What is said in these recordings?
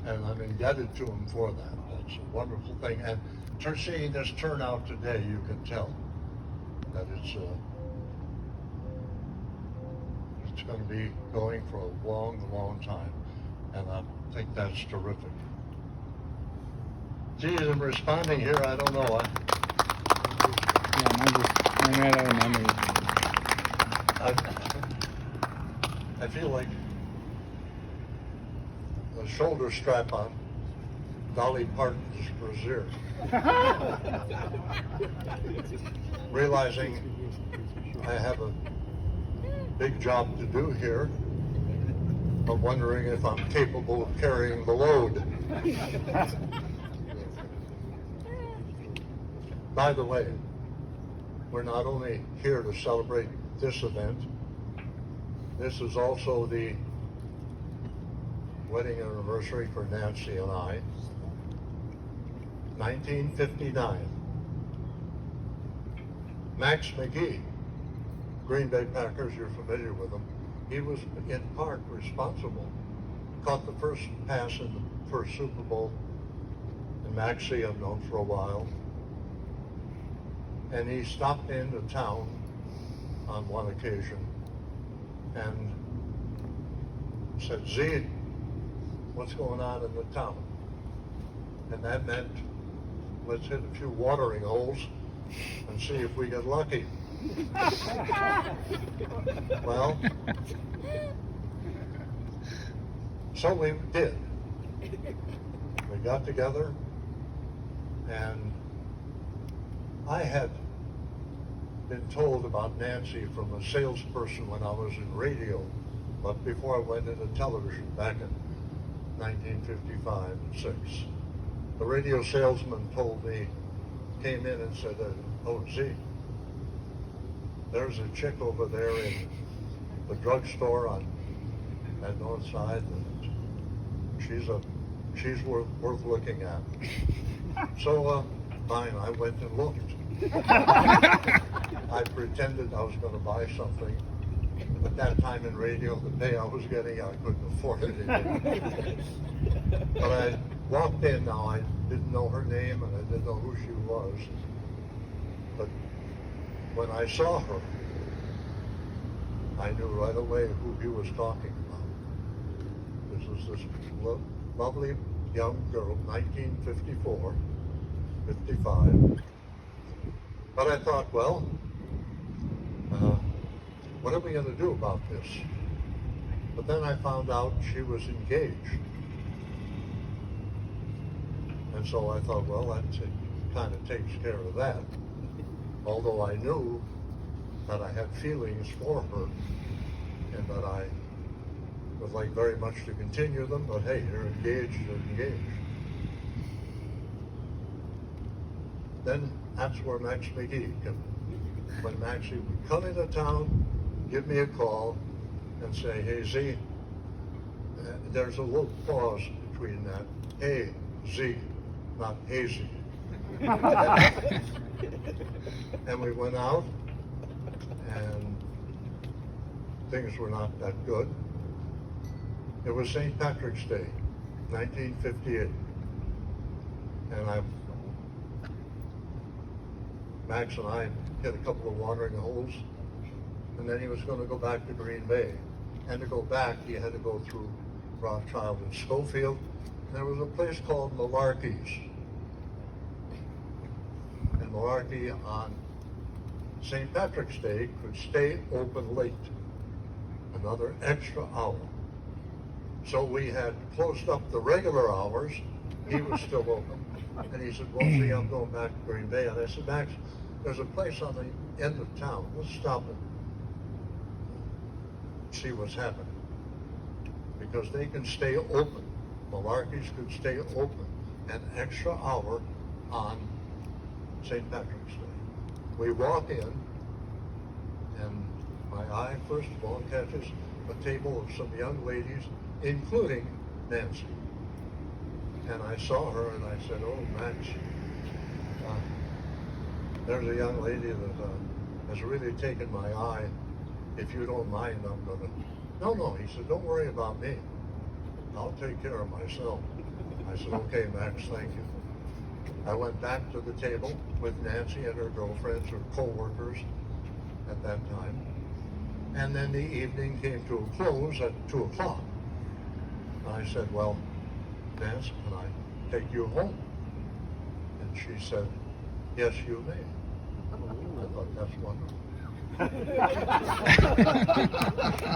and I'm indebted to him for that. That's a wonderful thing. And seeing this turnout today, you can tell that it's going to be going for a long, long time, and I think that's terrific. Gee, I'm responding here. I don't know. I feel like a shoulder strap on Dolly Parton's brassiere. Realizing I have a big job to do here, but wondering if I'm capable of carrying the load. By the way, we're not only here to celebrate this event, this is also the wedding anniversary for Nancy and I. 1959. Max McGee, Green Bay Packers, you're familiar with him. He was in part responsible. Caught the first pass in the first Super Bowl. And Maxie I've known for a while. And he stopped into town on one occasion and said, "Z, what's going on in the town?" And that meant, let's hit a few watering holes and see if we get lucky. Well, so we did. We got together, and I had been told about Nancy from a salesperson when I was in radio, but before I went into television back in 1955 and 6. The radio salesman told me, came in and said, "Oh, Z, there's a chick over there in the drugstore on that north side, and she's worth looking at." So, fine, I went and looked. I pretended I was going to buy something. At that time in radio, the pay I was getting, I couldn't afford it. But I walked in now. I didn't know her name and I didn't know who she was. But when I saw her, I knew right away who he was talking about. This was this lovely young girl, 1954, 55. But I thought, well, what are we going to do about this? But then I found out she was engaged. And so I thought, well, that kind of takes care of that. Although I knew that I had feelings for her and that I would like very much to continue them, but hey, you're engaged, you're engaged. Then that's where Max McGee came. When Maxie would come into town, give me a call and say, "Hey, Z," there's a little pause between that. "Hey, Z," not "Hey, Z." And we went out, and things were not that good. It was St. Patrick's Day, 1958. And Max and I hit a couple of watering holes, and then he was going to go back to Green Bay. And to go back, he had to go through Rothschild and Schofield. And there was a place called Malarkey's. And Malarkey on St. Patrick's Day could stay open late, another extra hour. So we had closed up the regular hours. He was still open. And he said, "Well, see, I'm going back to Green Bay." And I said, "Max, there's a place on the end of town. Let's stop and see what's happening." Because they can stay open. Malarkey's could stay open an extra hour on St. Patrick's Day. We walk in, and my eye, first of all, catches a table of some young ladies, including Nancy. And I saw her, and I said, "Oh, Max, there's a young lady that has really taken my eye. If you don't mind, I'm going to..." "No," he said, "don't worry about me. I'll take care of myself." I said, okay, Max, thank you. I went back to the table with Nancy and her girlfriends or co-workers at that time. And then the evening came to a close at 2 o'clock. I said, well, Nancy, can I take you home? And she said, yes, you may. I thought, that's wonderful.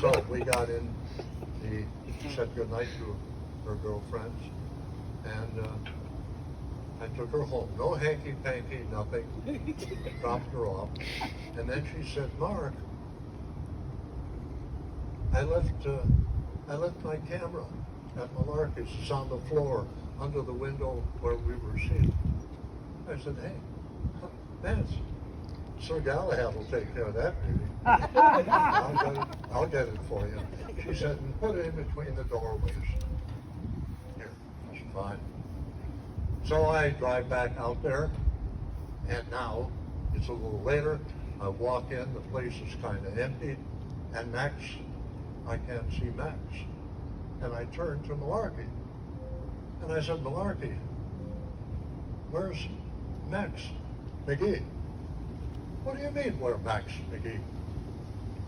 So we got in, said goodnight to her girlfriends, and I took her home. No hanky-panky, nothing. Dropped her off. And then she said, Mark, I left my camera at Malarkey's. It's on the floor under the window where we were seated. I said, hey, Nance, Sir Galahad will take care of that, maybe. I'll get it for you. She said, and put it in between the doorways. Here, that's fine. So I drive back out there, and now it's a little later. I walk in, the place is kind of empty, and Max, I can't see Max. And I turned to Malarkey, and I said, Malarkey, where's Max McGee? What do you mean, where Max McGee?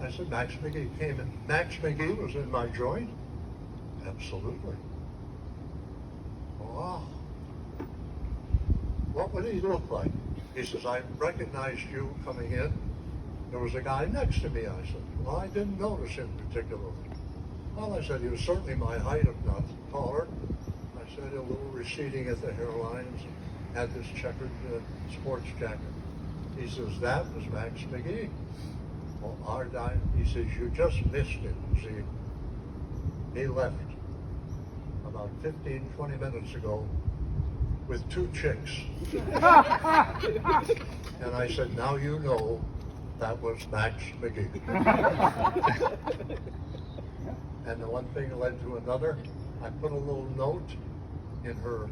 I said, Max McGee came in. Max McGee was in my joint? Absolutely. Wow. What would he look like? He says, I recognized you coming in. There was a guy next to me. I said, well, I didn't notice him particularly. Well, I said, he was certainly my height, if not taller. I said, a little receding at the hairlines, had this checkered sports jacket. He says, that was Max McGee. Well, our guy, he says, you just missed it. See, he left about 15, 20 minutes ago with 2 chicks. And I said, now you know that was Max McGee. And the one thing led to another. I put a little note in her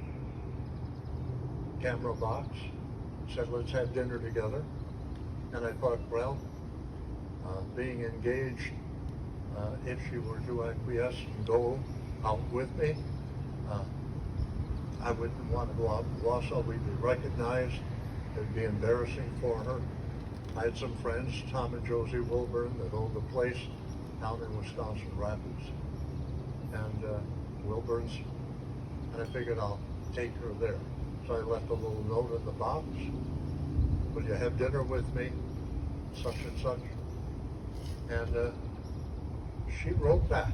camera box, said, let's have dinner together. And I thought, well, being engaged, if she were to acquiesce and go out with me, I wouldn't want to go out in Wausau. We'd be recognized. It'd be embarrassing for her. I had some friends, Tom and Josie Wilburn, that owned a place down in Wisconsin Rapids, and Wilburn's, and I figured I'll take her there. So I left a little note in the box. Will you have dinner with me? Such and such. And she wrote back,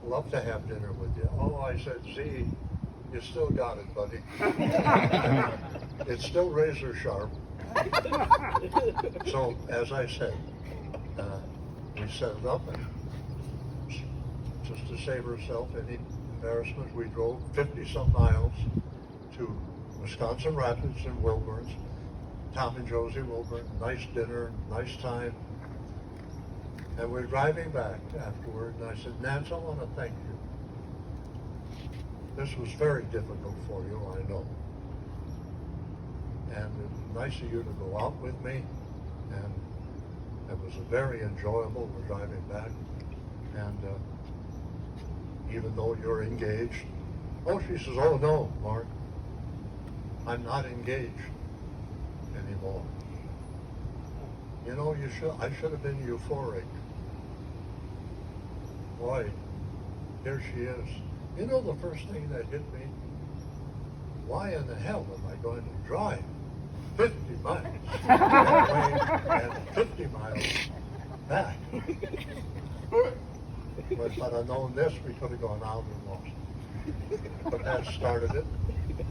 love to have dinner with you. Oh, I said, Z, you still got it, buddy. It's still razor sharp. So, as I said, we set it up, and just to save herself any embarrassment, we drove 50-some miles to Wisconsin Rapids and Wilburn's. Tom and Josie Wilburn, nice dinner, nice time. And we're driving back afterward, and I said, Nance, I want to thank you. This was very difficult for you, I know. And it was nice of you to go out with me, and it was very enjoyable. We're driving back, and even though you're engaged, oh, she says, oh no, Mark, I'm not engaged anymore. You know, I should have been euphoric. Boy, here she is. You know, the first thing that hit me, why in the hell am I going to drive 50 miles that way and 50 miles back? But if I'd have known this, we could have gone out and lost. But that started it,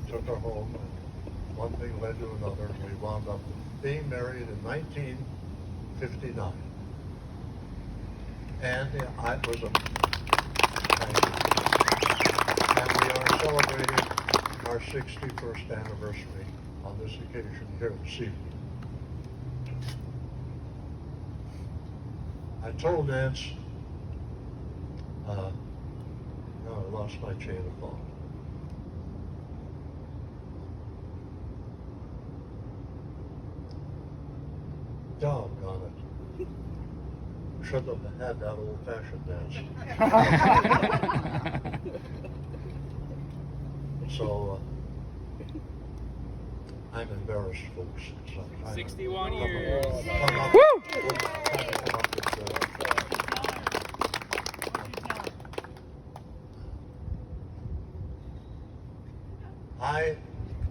took her home, and one thing led to another, and we wound up being married in 1959. And it was and we are celebrating our 61st anniversary on this occasion here this evening. I told Nance, no, I lost my chain of thought. Doggone it. Shouldn't have had that old-fashioned dance. So I'm embarrassed, folks. So 61 years.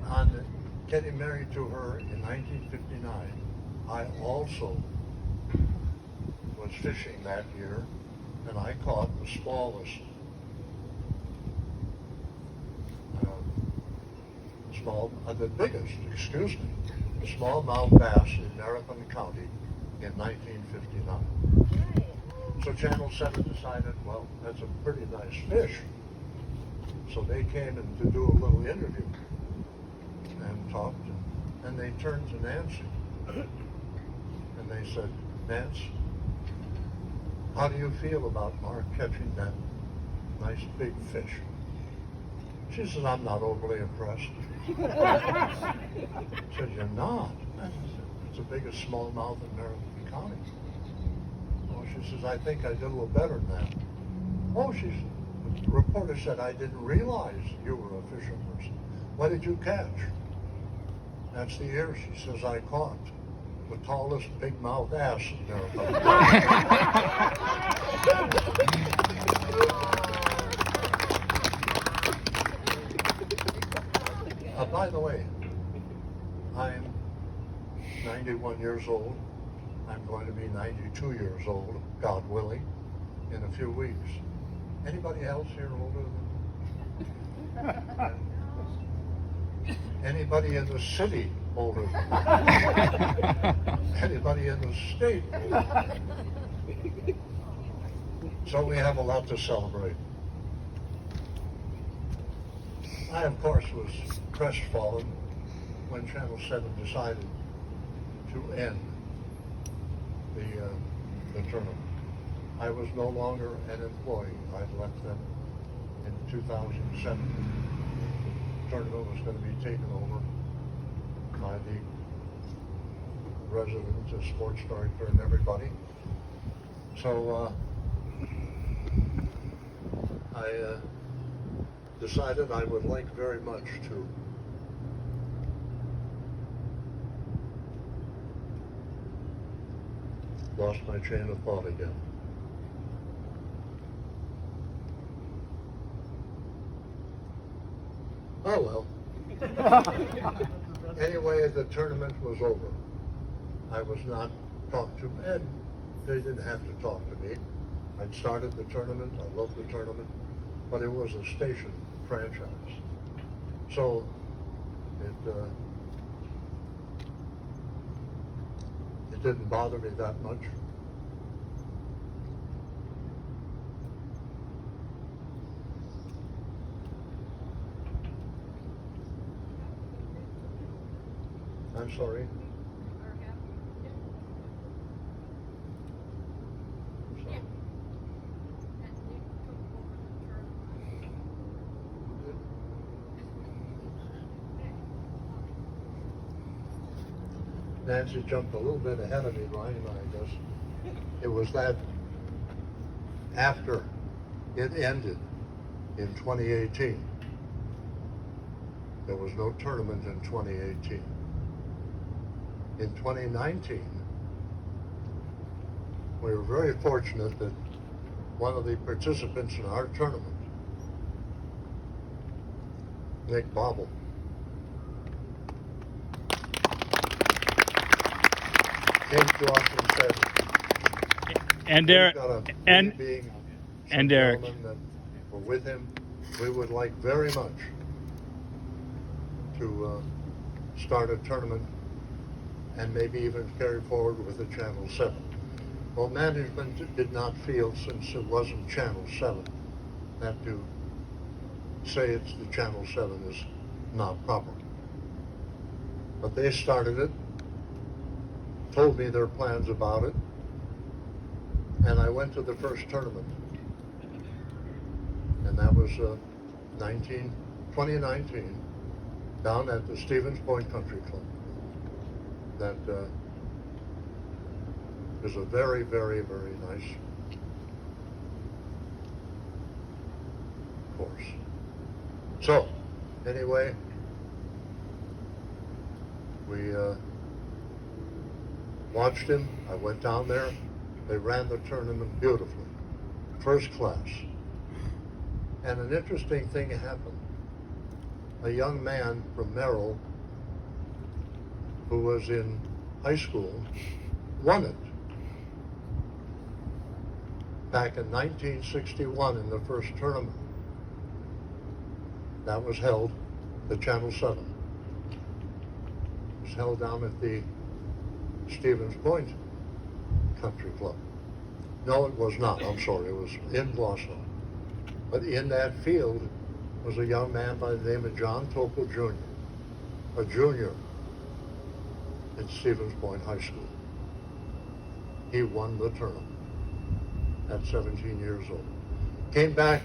On getting married to her in 1959, I also was fishing that year, and I caught the smallest, the biggest, excuse me, smallmouth bass in Maryland County in 1959. So Channel 7 decided, well, that's a pretty nice fish. So they came in to do a little interview and talked, and they turned to Nancy and they said, Nance, how do you feel about Mark catching that nice big fish? She said, I'm not overly impressed. I said, you're not? It's the biggest smallmouth in Maryland County. Oh, she says, I think I did a little better than that. Oh, the reporter said, I didn't realize you were a fishing person. What did you catch? That's the year, she says, I caught the tallest big mouth ass in Maryland. By the way, I'm 91 years old. I'm going to be 92 years old, God willing, in a few weeks. Anybody else here older than me? Anybody in the city older than me? Anybody in the state older than me? So we have a lot to celebrate. I, of course, was crestfallen when Channel 7 decided to end the tournament. I was no longer an employee. I'd left them in 2007. The tournament was going to be taken over by the resident, the sports director, and everybody. So I decided I would like very much to lost my train of thought again. Oh well. Anyway, the tournament was over. I was not talked to, and they didn't have to talk to me. I'd started the tournament, I loved the tournament, but it was a station franchise. So it didn't bother me that much. I'm sorry. Nancy jumped a little bit ahead of me, Ryan, I guess. It was that after it ended in 2018, there was no tournament in 2018. In 2019, we were very fortunate that one of the participants in our tournament, Nick Bobble, came to us and said, and Derek, and Derek, that were with him, we would like very much to start a tournament and maybe even carry forward with the Channel 7. Well, management did not feel, since it wasn't Channel 7, that to say it's the Channel 7 is not proper. But they started it, told me their plans about it, and I went to the first tournament. And that was 2019, down at the Stevens Point Country Club. That is a very, very, very nice course. So, Anyway, we watched him. I went down there. They ran the tournament beautifully, first class. And an interesting thing happened. A young man from Merrill, who was in high school, won it back in 1961 in the first tournament. That was held at Channel 7. It was held down at the Stevens Point Country Club. No, it was not. I'm sorry. It was in Wausau. But in that field was a young man by the name of John Topol Jr., a junior at Stevens Point High School. He won the tournament at 17 years old. Came back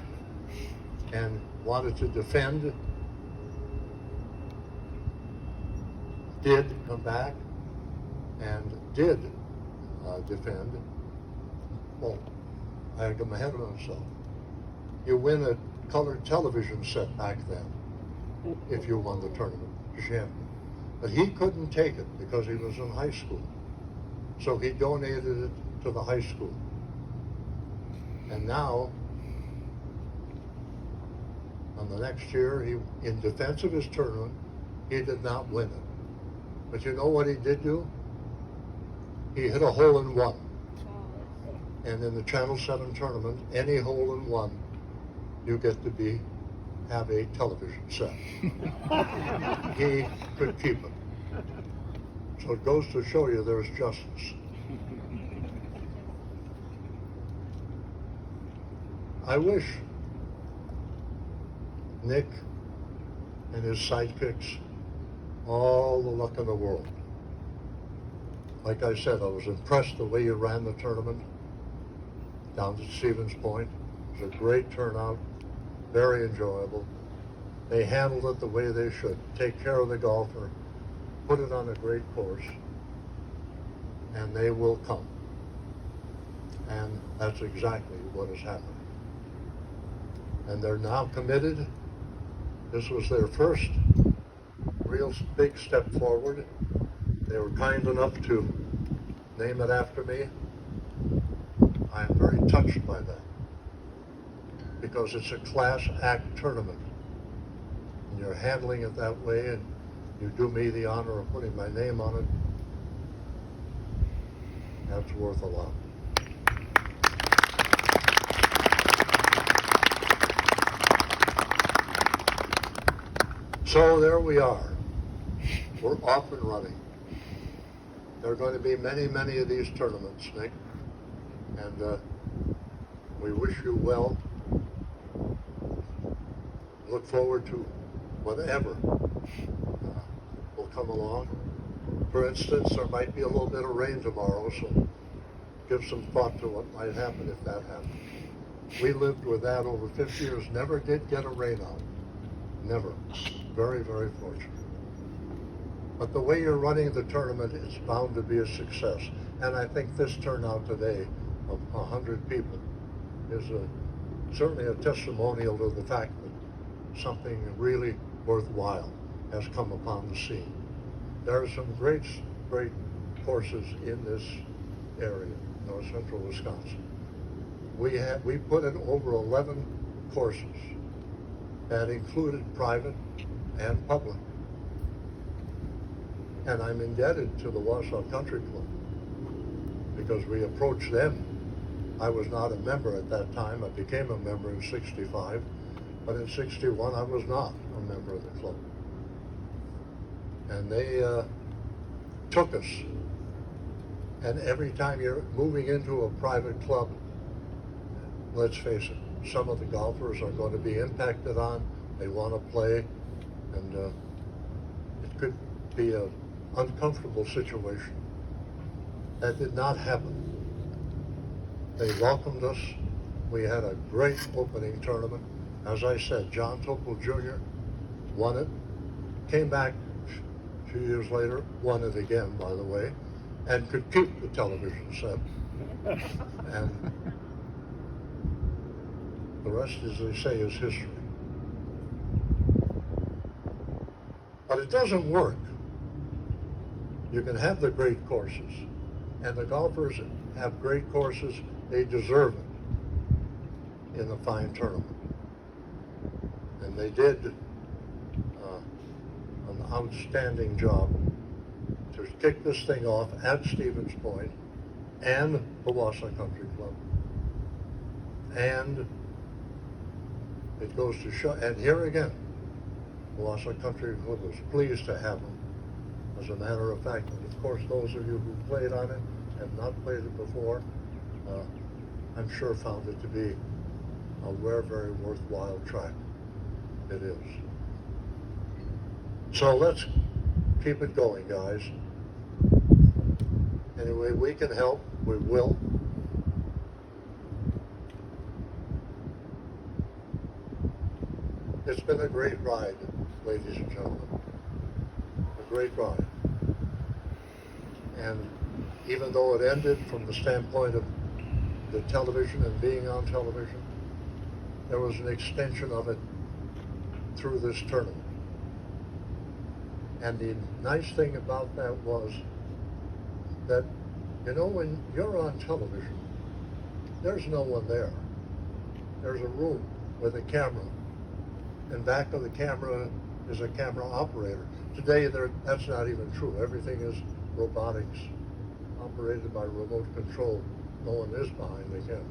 and wanted to defend. Did come back and did defend. Well, I got my head on myself. You win a colored television set back then if you won the tournament, champion. But he couldn't take it because he was in high school. So he donated it to the high school. And now, on the next year, he, in defense of his tournament, he did not win it. But you know what he did do? He hit a hole in one. And in the Channel 7 tournament, any hole in one, you get to have a television set. He could keep it. So it goes to show you there's justice. I wish Nick and his sidekicks all the luck in the world. Like I said, I was impressed the way you ran the tournament down to Stevens Point. It was a great turnout, very enjoyable. They handled it the way they should. Take care of the golfer, put it on a great course, and they will come. And that's exactly what has happened. And they're now committed. This was their first real big step forward. They were kind enough to name it after me. I am very touched by that because it's a class act tournament. And you're handling it that way, and you do me the honor of putting my name on it. That's worth a lot. So there we are. We're off and running. There are going to be many, many of these tournaments, Nick. And we wish you well. Look forward to whatever will come along. For instance, there might be a little bit of rain tomorrow, so give some thought to what might happen if that happens. We lived with that over 50 years, never did get a rain out. Never. Very, very fortunate. But the way you're running the tournament is bound to be a success. And I think this turnout today of 100 people is certainly a testimonial to the fact that something really worthwhile has come upon the scene. There are some great courses in this area, north central Wisconsin. We put in over 11 courses that included private and public. And I'm indebted to the Wausau Country Club because we approached them. I was not a member at that time. I became a member in '65, but in '61 I was not a member of the club. And they took us. And every time you're moving into a private club, let's face it, some of the golfers are going to be impacted on. They want to play, and it could be an uncomfortable situation. That did not happen. They welcomed us. We had a great opening tournament. As I said, John Topol Jr. won it, came back a few years later, won it again, by the way, and could keep the television set. And the rest, as they say, is history. But it doesn't work. You can have the great courses, and the golfers have great courses. They deserve it in a fine tournament. And they did an outstanding job to kick this thing off at Stevens Point and the Wausau Country Club. And it goes to show, and here again, the Wausau Country Club was pleased to have them. As a matter of fact, and of course those of you who played on it and not played it before, I'm sure found it to be a very, very worthwhile track. It is. So let's keep it going, guys. Anyway, we can help. We will. It's been a great ride, ladies and gentlemen. A great ride. And even though it ended from the standpoint of the television and being on television, there was an extension of it through this tournament. And the nice thing about that was that, you know, when you're on television, there's no one there. There's a room with a camera, and back of the camera is a camera operator. Today, that's not even true. Everything is robotics, operated by remote control. No one is behind the camera.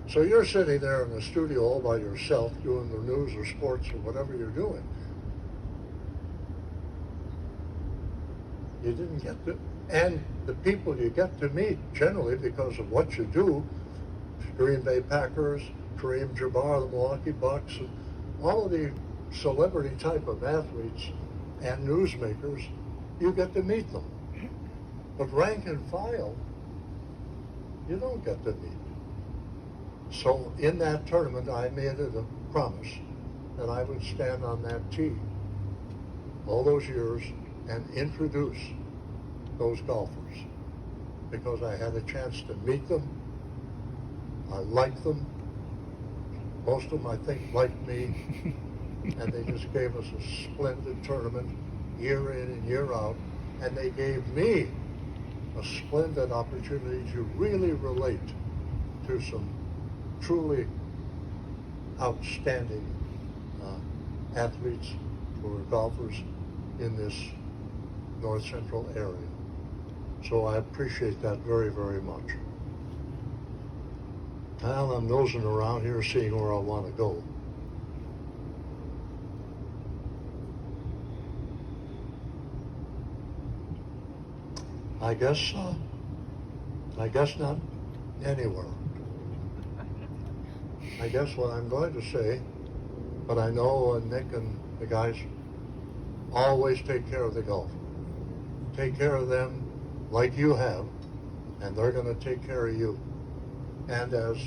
So you're sitting there in the studio all by yourself doing the news or sports or whatever you're doing. You didn't get to, and the people you get to meet generally because of what you do, Green Bay Packers, Kareem Jabbar, the Milwaukee Bucks, and all of the celebrity type of athletes and newsmakers, you get to meet them. But rank and file, you don't get to meet. So in that tournament, I made it a promise that I would stand on that tee all those years and introduce those golfers, because I had a chance to meet them. I liked them. Most of them, I think, liked me. And they just gave us a splendid tournament year in and year out. And they gave me a splendid opportunity to really relate to some truly outstanding athletes who are golfers in this north central area. So I appreciate that very, very much. Well, I'm nosing around here seeing where I want to go. I guess not anywhere. I guess what I'm going to say, but I know Nick and the guys always take care of the golf. Take care of them like you have, and they're going to take care of you. And as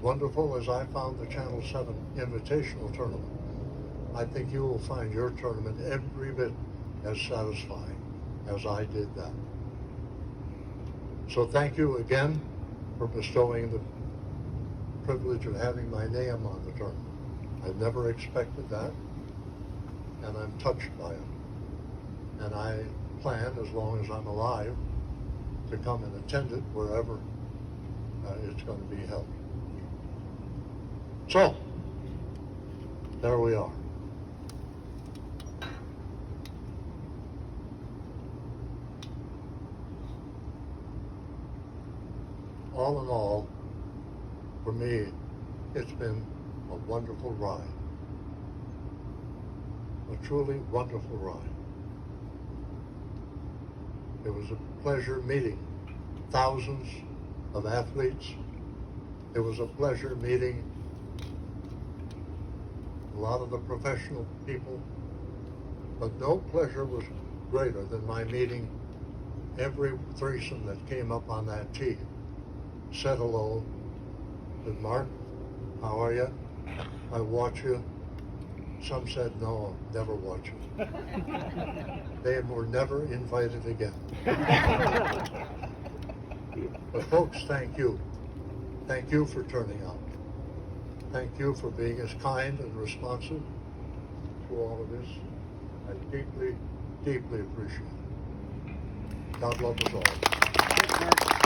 wonderful as I found the Channel 7 Invitational Tournament, I think you will find your tournament every bit as satisfying as I did that. So thank you again for bestowing the privilege of having my name on the tournament. I never expected that, and I'm touched by it. And I plan, as long as I'm alive, to come and attend it wherever it's going to be held. So, there we are. All in all, for me, it's been a wonderful ride. A truly wonderful ride. It was a pleasure meeting thousands of athletes. It was a pleasure meeting a lot of the professional people, but no pleasure was greater than my meeting every threesome that came up on that tee. Said hello, said, Mark, how are you? I watch you. Some said, no, never watch you. They were never invited again. But folks, thank you. Thank you for turning out. Thank you for being as kind and responsive through all of this. I deeply, deeply appreciate it. God love us all.